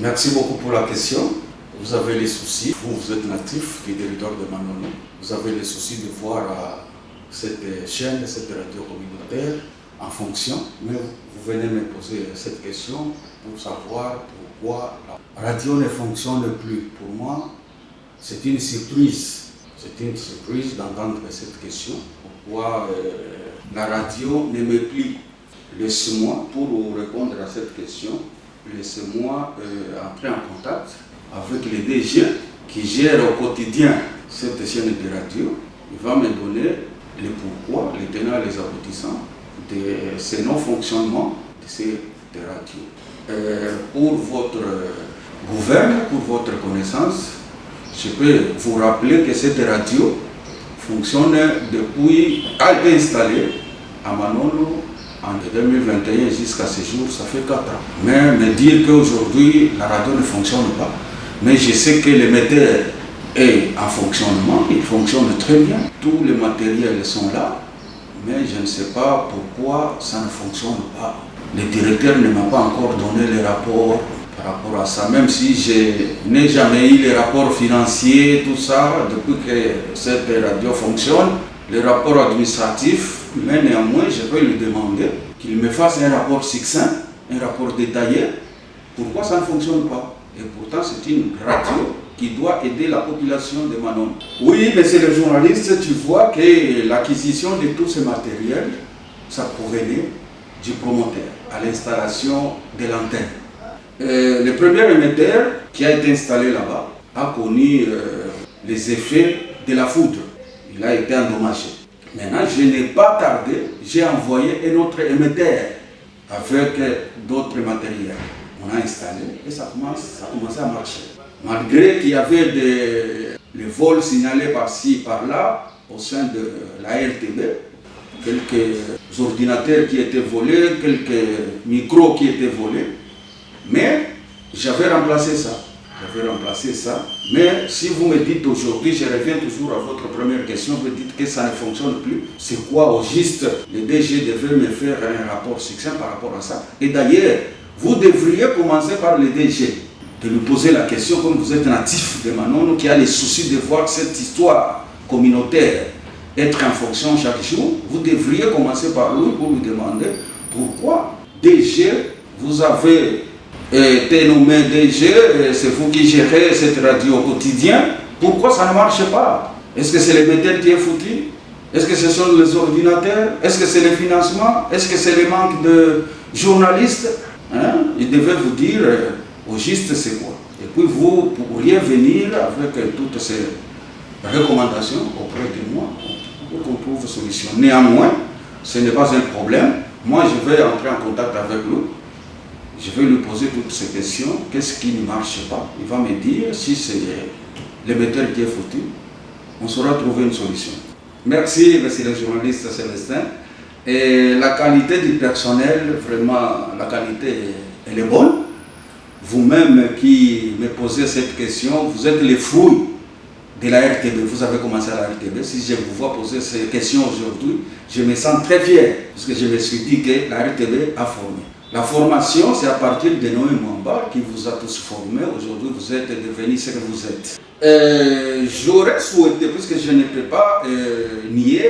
Merci beaucoup pour la question. Vous avez les soucis, vous êtes natif du territoire de Manono, vous avez les soucis de voir cette chaîne, cette radio communautaire en fonction, mais vous venez me poser cette question pour savoir pourquoi la radio ne fonctionne plus. Pour moi, c'est une surprise. C'est une surprise d'entendre cette question. Pourquoi la radio ne me plie? Laissez-moi, pour vous répondre à cette question, laissez-moi entrer en contact avec le DG qui gère au quotidien cette chaîne de radio. Il va me donner le pourquoi, les tenants et les aboutissants de ce non-fonctionnement de ces radios. Pour votre gouverne, pour votre connaissance, je peux vous rappeler que cette radio fonctionne depuis, a été installée à Manono en 2021 jusqu'à ce jour, ça fait 4 ans. Mais me dire qu'aujourd'hui la radio ne fonctionne pas, mais je sais que l'émetteur est en fonctionnement, il fonctionne très bien, tous les matériels sont là, mais je ne sais pas pourquoi ça ne fonctionne pas. Le directeur ne m'a pas encore donné les rapports par rapport à ça, même si je n'ai jamais eu les rapports financiers, tout ça, depuis que cette radio fonctionne, les rapports administratifs, mais néanmoins je vais lui demander qu'il me fasse un rapport succinct, un rapport détaillé, pourquoi ça ne fonctionne pas. Et pourtant c'est une radio qui doit aider la population de Manono. Oui, monsieur le journaliste, tu vois que l'acquisition de tous ces matériels, ça provenait du promoteur à l'installation de l'antenne. Le premier émetteur qui a été installé là-bas a connu les effets de la foudre. Il a été endommagé. Maintenant, je n'ai pas tardé, j'ai envoyé un autre émetteur avec d'autres matériels. On a installé et ça a commencé à marcher. Malgré qu'il y avait les vols signalés par-ci, par-là, au sein de la RTB, quelques ordinateurs qui étaient volés, quelques micros qui étaient volés, mais j'avais remplacé ça. Mais si vous me dites aujourd'hui, je reviens toujours à votre première question, vous dites que ça ne fonctionne plus, c'est quoi au juste? Le DG devait me faire un rapport succinct par rapport à ça. Et d'ailleurs, vous devriez commencer par le DG, de lui poser la question, comme vous êtes natif de Manono, qui a les soucis de voir cette histoire communautaire être en fonction chaque jour, vous devriez commencer par lui pour lui demander pourquoi DG, vous avez été nommé DG, c'est vous qui gérez cette radio au quotidien, pourquoi ça ne marche pas? Est-ce que c'est l'émetteur qui est foutu? Est-ce que ce sont les ordinateurs? Est-ce que c'est le financement? Est-ce que c'est le manque de journalistes? Il devait vous dire au juste c'est quoi. Et puis vous pourriez venir avec toutes ces recommandations auprès de moi pour qu'on trouve une solution. Néanmoins, ce n'est pas un problème. Moi, je vais entrer en contact avec lui. Je vais lui poser toutes ces questions. Qu'est-ce qui ne marche pas? Il va me dire si c'est l'émetteur qui est foutu. On saura trouver une solution. Merci, monsieur le journaliste Célestin. Et la qualité du personnel, vraiment, la qualité, elle est bonne. Vous-même qui me posez cette question, vous êtes les fruits de la RTB. Vous avez commencé à la RTB. Si je vous vois poser ces questions aujourd'hui, je me sens très fier, parce que je me suis dit que la RTB a formé. La formation, c'est à partir de Noé Mwamba qui vous a tous formés. Aujourd'hui, vous êtes devenus ce que vous êtes. J'aurais souhaité, puisque je ne peux pas nier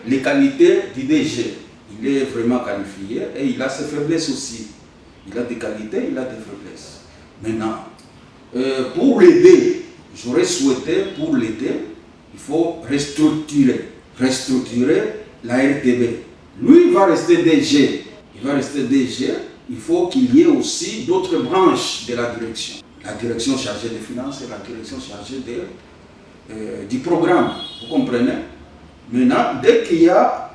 les qualités du DG. Il est vraiment qualifié et il a ses faiblesses aussi. Il a des qualités, il a des faiblesses. Maintenant, pour l'aider, j'aurais souhaité, pour l'aider, il faut restructurer la RTB. Lui, il va rester DG. Il faut qu'il y ait aussi d'autres branches de la direction. La direction chargée des finances et la direction chargée du programme. Vous comprenez? Maintenant, dès qu'il y a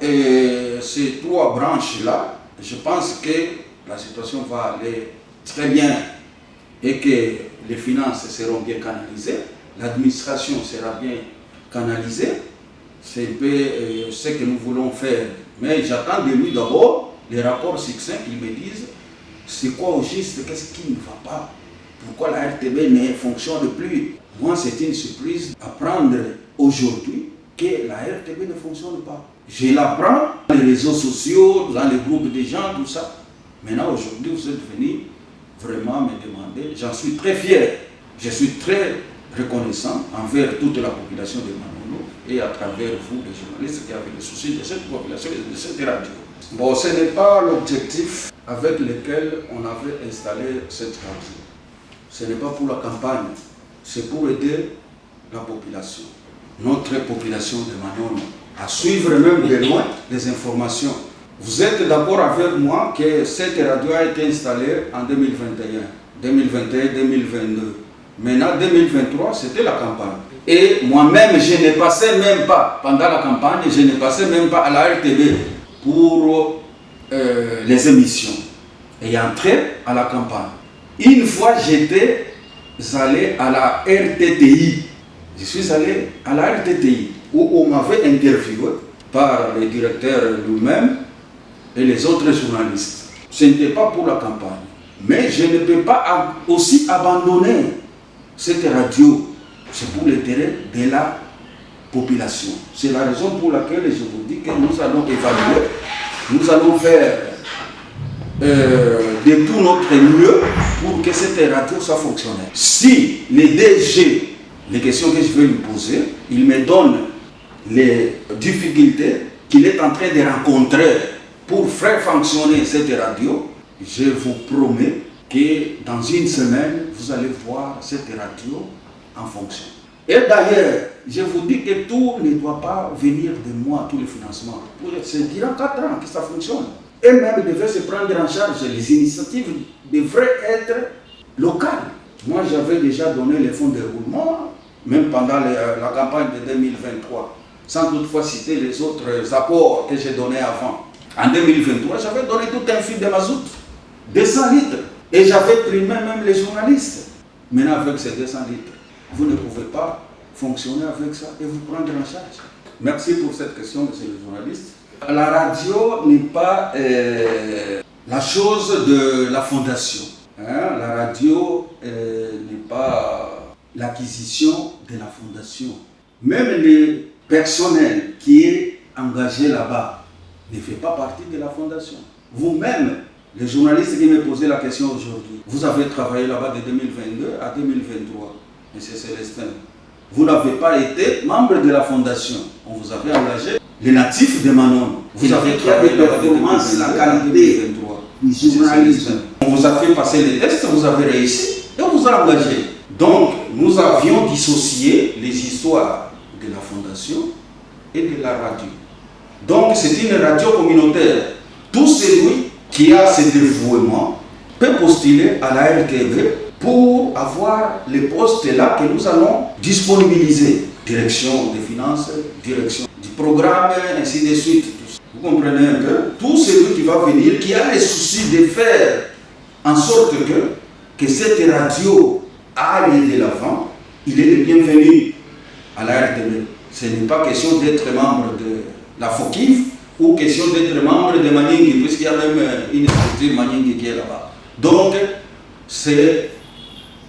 ces 3 branches-là, je pense que la situation va aller très bien et que les finances seront bien canalisées, l'administration sera bien canalisée. C'est un peu ce que nous voulons faire. Mais j'attends de lui d'abord les rapports succincts qui me disent c'est quoi au juste, qu'est-ce qui ne va pas, pourquoi la RTB ne fonctionne plus. Moi, c'est une surprise d'apprendre aujourd'hui que la RTB ne fonctionne pas. Je l'apprends dans les réseaux sociaux, dans les groupes de gens, tout ça. Maintenant, aujourd'hui, vous êtes venus vraiment me demander, j'en suis très fier, je suis très reconnaissant envers toute la population de Manono et à travers vous, les journalistes, qui avez le souci de cette population et de cette radio. Bon, ce n'est pas l'objectif avec lequel on avait installé cette radio. Ce n'est pas pour la campagne, c'est pour aider la population, notre population de Manono, à suivre même de loin les informations. Vous êtes d'accord avec moi que cette radio a été installée en 2021, 2021, 2022. Maintenant, 2023, c'était la campagne. Et moi-même, je ne passais même pas, pendant la campagne, je ne passais même pas à la RTV pour les émissions et entrer à la campagne. Une fois, j'étais allé à la RTTI. Je suis allé à la RTTI où on m'avait interviewé par le directeur lui-même et les autres journalistes. Ce n'était pas pour la campagne. Mais je ne peux pas aussi abandonner cette radio. C'est pour l'intérêt de la population. C'est la raison pour laquelle je vous dis que nous allons évaluer, nous allons faire de tout notre mieux pour que cette radio soit fonctionnelle. Si les DG, les questions que je vais lui poser, il me donne les difficultés qu'il est en train de rencontrer pour faire fonctionner cette radio, je vous promets que dans une semaine, vous allez voir cette radio en fonction. Et d'ailleurs, je vous dis que tout ne doit pas venir de moi, tous les financements. C'est durant 4 ans que ça fonctionne. Et même devait se prendre en charge. Les initiatives devraient être locales. Moi, j'avais déjà donné les fonds de roulement, même pendant la campagne de 2023, sans toutefois citer les autres apports que j'ai donnés avant. En 2023, j'avais donné tout un fil de mazout, 200 litres. Et j'avais primé même les journalistes. Maintenant, avec ces 200 litres, vous ne pouvez pas fonctionner avec ça et vous prendre en charge. Merci pour cette question, monsieur le journaliste. La radio n'est pas la chose de la fondation. La radio n'est pas l'acquisition de la fondation. Même le personnel qui est engagé là-bas ne fait pas partie de la fondation. Vous-même, les journalistes qui me posaient la question aujourd'hui, vous avez travaillé là-bas de 2022 à 2023, M. Célestin. Vous n'avez pas été membre de la fondation. On vous avait engagé les natifs de Manon. Vous avez travaillé des performances, la qualité du journalisme. On vous a fait passer les tests, vous avez réussi et on vous a engagé. Donc, nous avions dissocié les histoires de la fondation et de la radio. Donc, c'est une radio communautaire. Tout celui qui a ce dévouement peut postuler à la RTV pour avoir les postes là que nous allons disponibiliser. Direction des finances, direction du programme, ainsi de suite. Vous comprenez un peu? Tout celui qui va venir, qui a le souci de faire en sorte que cette radio aille de l'avant, il est le bienvenu à la RTV. Ce n'est pas question d'être membre de la FOKIF ou question d'être membre de Maningui, puisqu'il y a même une structure Maningui qui est là-bas. Donc, c'est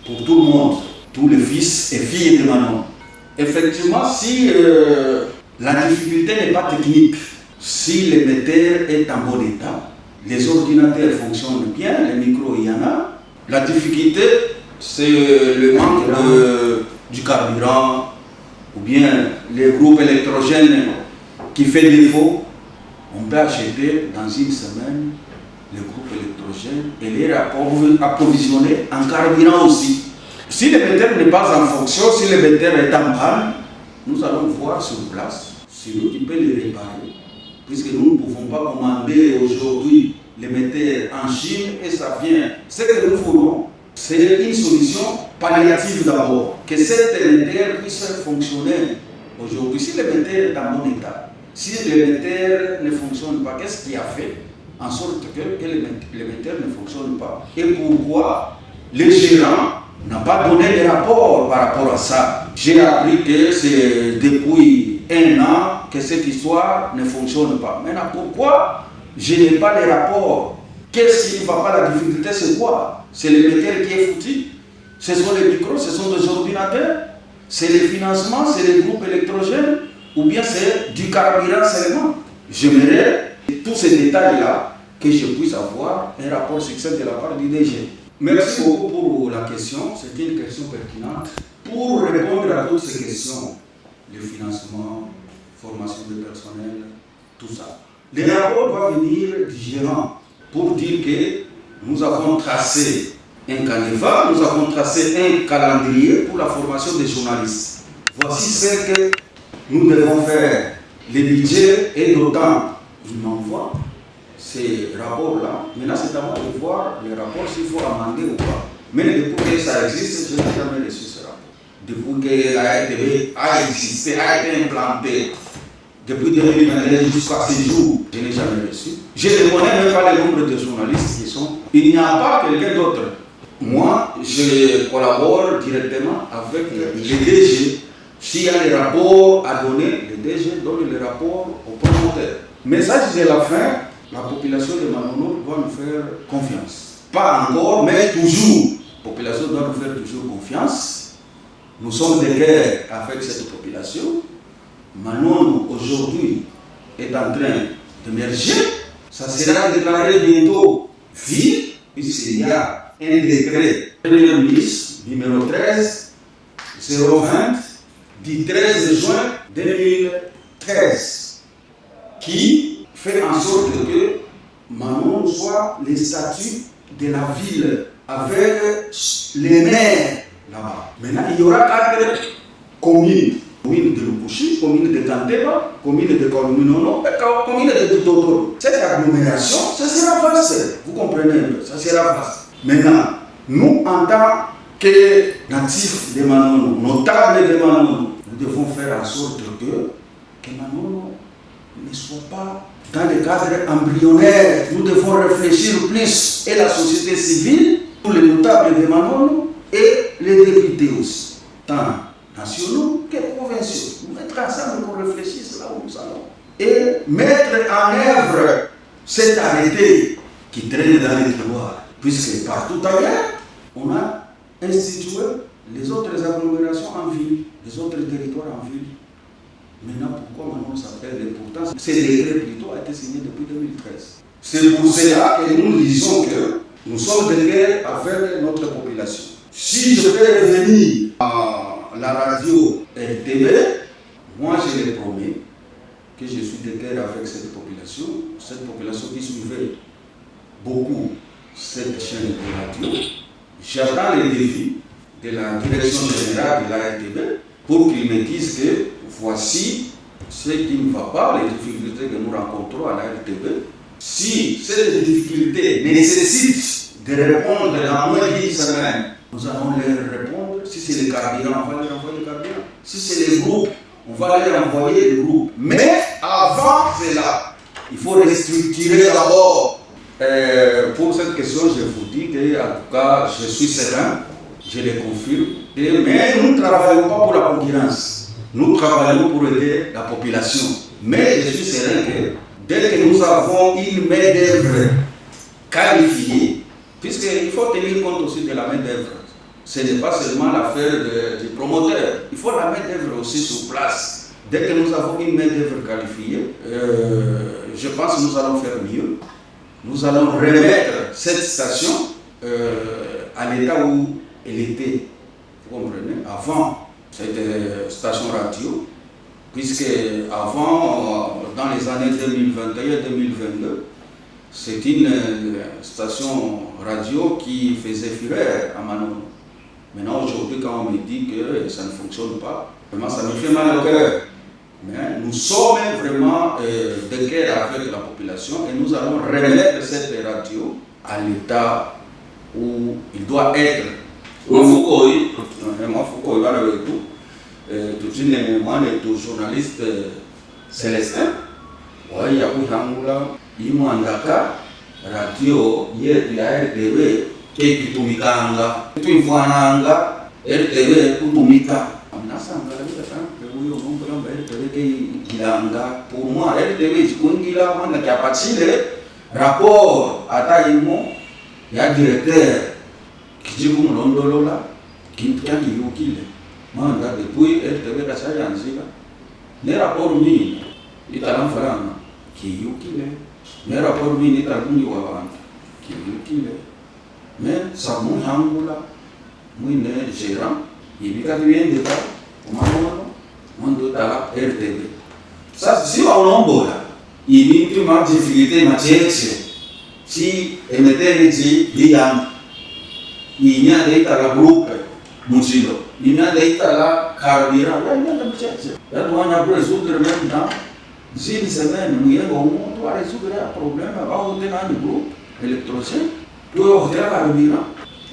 pour tout le monde, tous les fils et filles de Manon. Effectivement, si la difficulté n'est pas technique, si l'émetteur est en bon état, les ordinateurs fonctionnent bien, les micros il y en a, la difficulté c'est le manque du carburant ou bien les groupes électrogènes qui fait défaut. On peut acheter dans une semaine les groupes électrogènes et les approvisionner en carburant aussi. Si l'émetteur n'est pas en fonction, si l'émetteur est en panne, nous allons voir sur place celui qui peut les réparer. Puisque nous ne pouvons pas commander aujourd'hui l'émetteur en Chine et ça vient. Ce que nous voulons, c'est une solution palliative d'abord. Que cet émetteur puisse fonctionner aujourd'hui. Si l'émetteur est en bon état, si l'émetteur ne fonctionne pas, qu'est-ce qui a fait en sorte que l'émetteur ne fonctionne pas? Et pourquoi les gérants n'ont pas donné de rapport par rapport à ça? J'ai appris que c'est depuis 1 an que cette histoire ne fonctionne pas. Maintenant, pourquoi je n'ai pas les rapports? Qu'est-ce qui ne va pas? La difficulté, c'est quoi? C'est l'émetteur qui est foutu? Ce sont les micros, ce sont des ordinateurs? C'est les financements, c'est les groupes électrogènes? Ou bien c'est du carburant seulement? J'aimerais tous ces détails-là que je puisse avoir un rapport succès de la part du DG. Merci beaucoup pour la question. C'est une question pertinente. Pour répondre à toutes ces questions, le financement, formation du personnel, tout ça. Le rapport va venir du gérant pour dire que nous avons tracé un canevas, nous avons tracé un calendrier pour la formation des journalistes. Voici ce que nous devons faire. Le budget est d'autant. Il m'envoie ces rapports-là. Maintenant, c'est à moi de voir les rapports s'il faut amender ou pas. Mais depuis que ça existe, je n'ai jamais reçu ce rapport. Depuis que la RTV a existé, a été implantée, depuis 2021 jusqu'à ce jour, je n'ai jamais reçu. Je ne connais même pas le nombre de journalistes qui sont. Il n'y a pas quelqu'un d'autre. Moi, je collabore directement avec les DG. S'il y a des rapports à donner, les DG donnent les rapports aux promoteurs. Message de la fin, la population de Manono doit nous faire confiance. Pas encore, mais toujours. La population doit nous faire toujours confiance. Nous sommes de guerre avec cette population. Manono, aujourd'hui, est en train d'émerger. Ça sera déclaré bientôt ville, puisqu'il y a un décret Premier ministre numéro 13 020 du 13 juin 2013 qui fait en sorte que Manono soit le statut de la ville avec les maires là-bas. Maintenant, il y aura 4 communes. Commune de Lukushi, commune de Tanteba, commune de Koluminono, commune de Tutotoro. Cette agglomération, ça sera vaste. Vous comprenez un peu, ça sera vaste. Maintenant, nous, en tant que natifs de Manono, notables de Manono, nous devons faire en sorte que Manono ne soit pas dans le cadre embryonnaire. Nous devons réfléchir plus, et la société civile, pour les notables de Manono, et les députés aussi. Tant nationaux que provinciaux. Nous mettre ensemble pour réfléchir là où nous allons. Et mettre en œuvre cet arrêté qui traîne dans les tiroirs. Puisque partout ailleurs, on a institué les autres agglomérations en ville, les autres territoires en ville. Maintenant, pourquoi Manono s'appelle? Et pourtant, ce décret plutôt a été signé depuis 2013. C'est pour cela que nous disons que nous sommes de guerre avec notre population. Si je peux revenir à la radio RTV, moi je les promets que je suis de guerre avec cette population qui suivait beaucoup cette chaîne de radio. J'attends les défis de la direction générale de la RTV pour qu'ils me disent que voici ce qui ne va pas, les difficultés que nous rencontrons à la RTV. Si ces difficultés nécessitent de répondre dans moins d'1 semaine, nous allons leur répondre. Si c'est les carburants, on va leur envoyer le carburant. Si c'est les groupes, on va leur envoyer les groupes. Mais avant cela, il faut restructurer d'abord. Pour cette question, je vous dis que, en tout cas, je suis serein, je le confirme. Mais nous ne travaillons pas pour la concurrence. Nous travaillons pour aider la population. Mais je suis serein que dès que nous avons une main-d'œuvre qualifiée, puisqu'il faut tenir compte aussi de la main-d'œuvre. Ce n'est pas seulement l'affaire du promoteur. Il faut la main-d'œuvre aussi sur place. Dès que nous avons une main-d'œuvre qualifiée, je pense que nous allons faire mieux. Nous allons remettre cette station à l'état où elle était. Vous comprenez? Avant, c'était station radio, puisque avant, dans les années 2021-2022, c'est une station radio qui faisait fureur à Manono. Maintenant, aujourd'hui, quand on me dit que ça ne fonctionne pas, vraiment, ça me fait mal au cœur. Mais nous sommes vraiment de guerre avec la population et nous allons remettre cette radio à l'état où il doit être. Moi, Foucault, tout le journaliste Célestin, il y a Imwandaka, radio yetu ya RTV kekitumikanga tuivananga RTV kutumika nasanga huyo mambo ya RTV kigilanga pour moi RTV chikungila manda kiapatile rapport ataimo ya directeur kijibu mlondolola kintu kyangi yukile manda depuis RTV kasayanzika ne rapport ni italamfaranga kiyukile. Mais rapport mini takungi wa bantu kiyukile mais ça mon hangula muine gérant ibika biende ta umano mando ta RTV ça si on ombola il y a une difficulté matière si emetere di diam il y a des la groupe muzilo il y a des la carabira il y a des matière là on a résoudre même dans une semaine nous y avons on doit résoudre un problème avant de dans le groupe électrogène tu as la carabira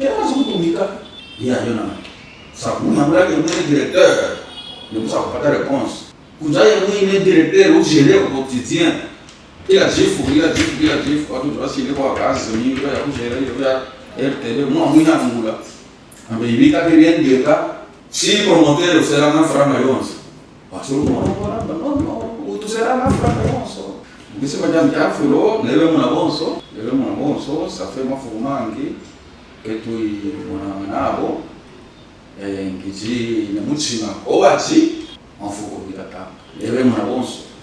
et on se communique il y a une ça nous on a le directeur ne vous a pas de réponse vous avez un directeur au gérer au quotidien ila jifu watu wasile kwa kazi mingi ya kushera hiyo ya RTV mwa mwina ngula ambe ibika kiriendeka si promoter usera na franga yonse wasuru no utusera na franga yonse ngise majam ya fulo lebe muna bonso ça fait mafumangi ketu muna nabo ngiji na muchina owachi mfuko bitata lebe muna bonso